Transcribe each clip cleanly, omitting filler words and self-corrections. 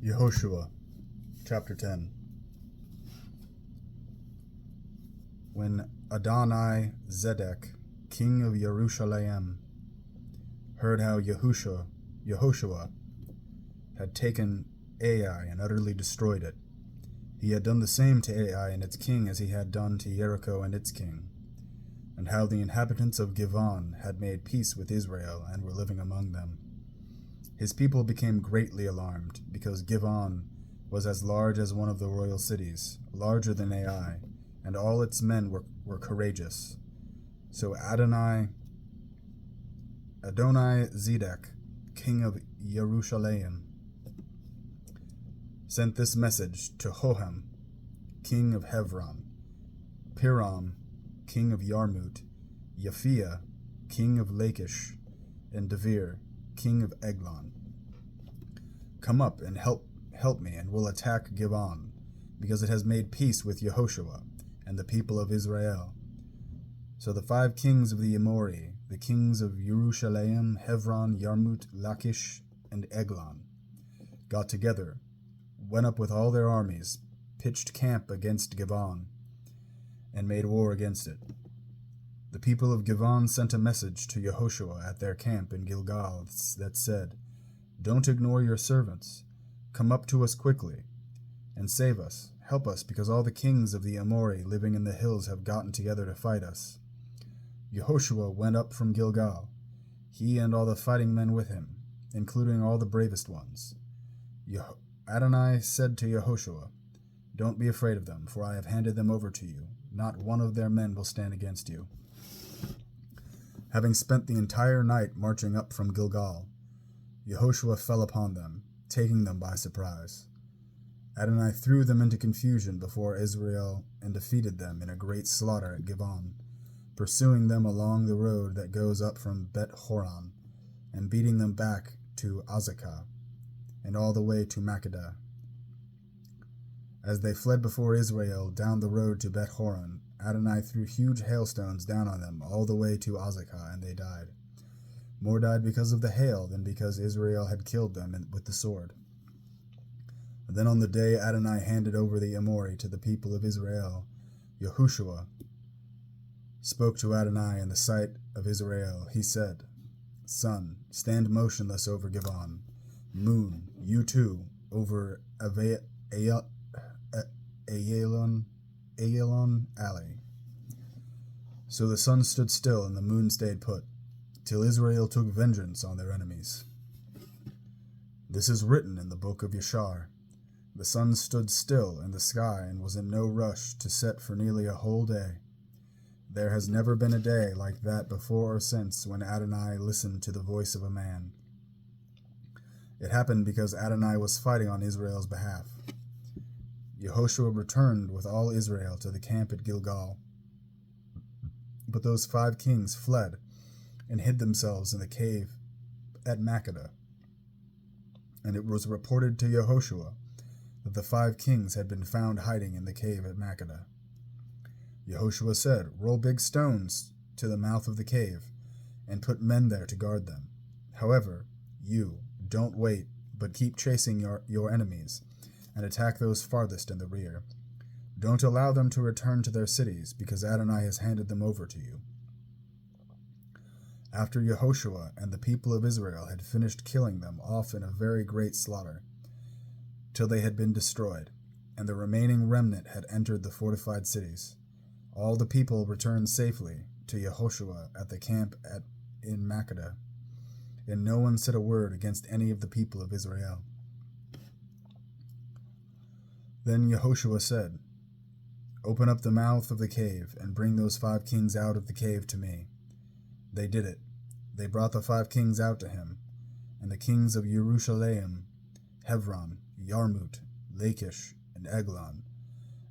Yehoshua, chapter 10. When Adonai Zedek, king of Yerushalayim, heard how Yehoshua had taken Ai and utterly destroyed it, he had done the same to Ai and its king as he had done to Jericho and its king, and how the inhabitants of Givon had made peace with Israel and were living among them. His people became greatly alarmed, because Givon was as large as one of the royal cities, larger than Ai, and all its men were courageous. So Adonai Zedek, king of Yerushalayim, sent this message to Hoham, king of Hebron, Piram, king of Yarmut, Yaphiah, king of Lakhish, and Devir, king of Eglon. Come up and help me, and we'll attack Givon, because it has made peace with Yehoshua and the people of Israel. So the 5 kings of the Amori, the kings of Yerushalayim, Hevron, Yarmut, Lakhish, and Eglon, got together, went up with all their armies, pitched camp against Givon, and made war against it. The people of Givon sent a message to Yehoshua at their camp in Gilgal that said, "Don't ignore your servants. Come up to us quickly and save us. Help us, because all the kings of the Amori living in the hills have gotten together to fight us." Yehoshua went up from Gilgal, he and all the fighting men with him, including all the bravest ones. Adonai said to Yehoshua, "Don't be afraid of them, for I have handed them over to you. Not one of their men will stand against you." Having spent the entire night marching up from Gilgal, Yehoshua fell upon them, taking them by surprise. Adonai threw them into confusion before Israel and defeated them in a great slaughter at Givon, pursuing them along the road that goes up from Bet-horon, and beating them back to Azekah, and all the way to Makkedah. As they fled before Israel down the road to Bet-horon, Adonai threw huge hailstones down on them all the way to Azekah, and they died. More died because of the hail than because Israel had killed them with the sword. And then on the day Adonai handed over the Amori to the people of Israel, Yehoshua spoke to Adonai in the sight of Israel. He said, "Sun, stand motionless over Givon. Moon, you too, over Eglon alley." So the sun stood still and the moon stayed put, till Israel took vengeance on their enemies. This is written in the book of Yashar. The sun stood still in the sky and was in no rush to set for nearly a whole day. There has never been a day like that before or since when Adonai listened to the voice of a man. It happened because Adonai was fighting on Israel's behalf. Yehoshua returned with all Israel to the camp at Gilgal. But those 5 kings fled and hid themselves in the cave at Makkedah. And it was reported to Yehoshua that the 5 kings had been found hiding in the cave at Makkedah. Yehoshua said, "Roll big stones to the mouth of the cave, and put men there to guard them. However, you don't wait, but keep chasing your enemies, and attack those farthest in the rear. Don't allow them to return to their cities, because Adonai has handed them over to you." After Yehoshua and the people of Israel had finished killing them off in a very great slaughter, till they had been destroyed, and the remaining remnant had entered the fortified cities, all the people returned safely to Yehoshua at the camp in Makkedah, and no one said a word against any of the people of Israel. Then Yehoshua said, "Open up the mouth of the cave, and bring those 5 kings out of the cave to me." They did it. They brought the 5 kings out to him, and the kings of Yerushalayim, Hebron, Yarmut, Lakhish, and Eglon.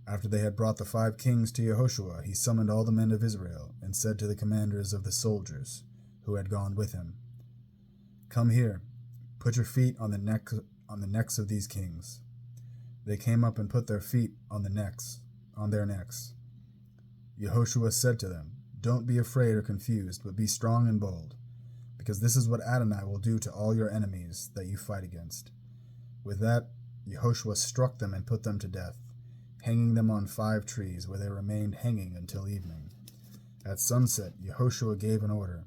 After they had brought the 5 kings to Yehoshua, he summoned all the men of Israel, and said to the commanders of the soldiers who had gone with him, "Come here, put your feet on the necks of these kings." They came up and put their feet on their necks. Yehoshua said to them, "Don't be afraid or confused, but be strong and bold, because this is what Adonai will do to all your enemies that you fight against." With that, Yehoshua struck them and put them to death, hanging them on 5 trees, where they remained hanging until evening. At sunset Yehoshua gave an order,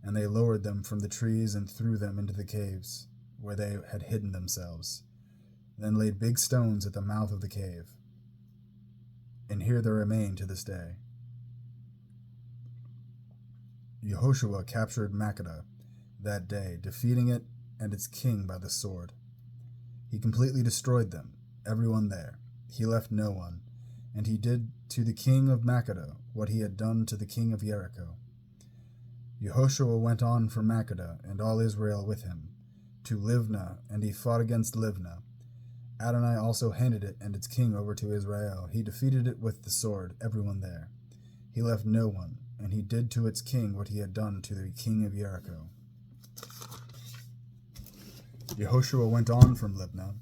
and they lowered them from the trees and threw them into the caves, where they had hidden themselves, then laid big stones at the mouth of the cave. And here they remain to this day. Yehoshua captured Makkedah that day, defeating it and its king by the sword. He completely destroyed them, everyone there. He left no one, and he did to the king of Makkedah what he had done to the king of Jericho. Yehoshua went on from Makkedah, and all Israel with him, to Livnah, and he fought against Livnah. Adonai also handed it and its king over to Israel. He defeated it with the sword, everyone there. He left no one, and he did to its king what he had done to the king of Jericho. Yehoshua went on from Livnah,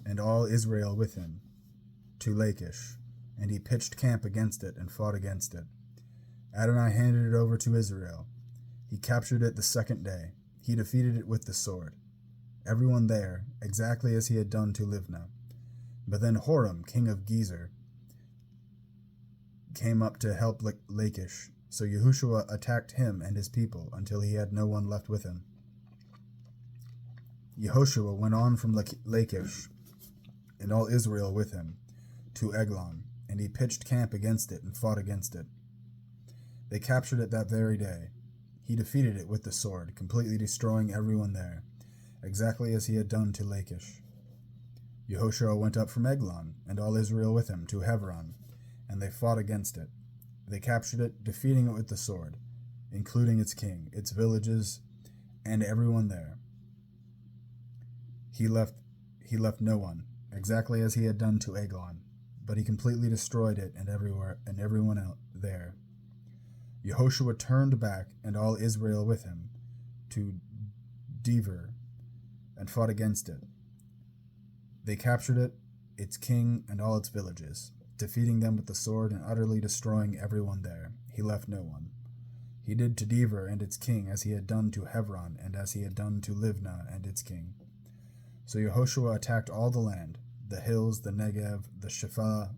and all Israel with him, to Lakhish, and he pitched camp against it and fought against it. Adonai handed it over to Israel. He captured it the 2nd day. He defeated it with the sword, everyone there, exactly as he had done to Livnah. But then Horam, king of Gezer, came up to help Lakhish, so Yehoshua attacked him and his people until he had no one left with him. Yehoshua went on from Lakhish, and all Israel with him, to Eglon, and he pitched camp against it and fought against it. They captured it that very day. He defeated it with the sword, completely destroying everyone there, exactly as he had done to Lakhish. Yehoshua went up from Eglon, and all Israel with him, to Hebron, and they fought against it. They captured it, defeating it with the sword, including its king, its villages, and everyone there. He left no one, exactly as he had done to Eglon, but he completely destroyed it and everyone out there. Yehoshua turned back, and all Israel with him, to Dever, and fought against it. They captured it, its king, and all its villages, defeating them with the sword and utterly destroying everyone there. He left no one. He did to Dever and its king as he had done to Hevron, and as he had done to Livnah and its king. So Yehoshua attacked all the land, the hills, the Negev, the Shephelah,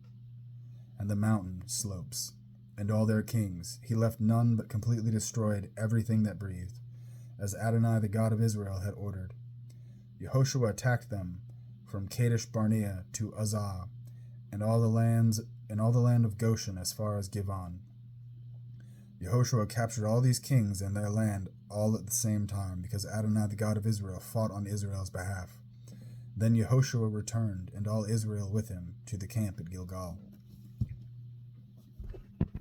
and the mountain slopes, and all their kings. He left none, but completely destroyed everything that breathed, as Adonai the God of Israel had ordered. Yehoshua attacked them from Kadesh Barnea to Uzzah, and all the land of Goshen as far as Givon. Yehoshua captured all these kings and their land all at the same time, because Adonai the God of Israel fought on Israel's behalf. Then Yehoshua returned, and all Israel with him, to the camp at Gilgal.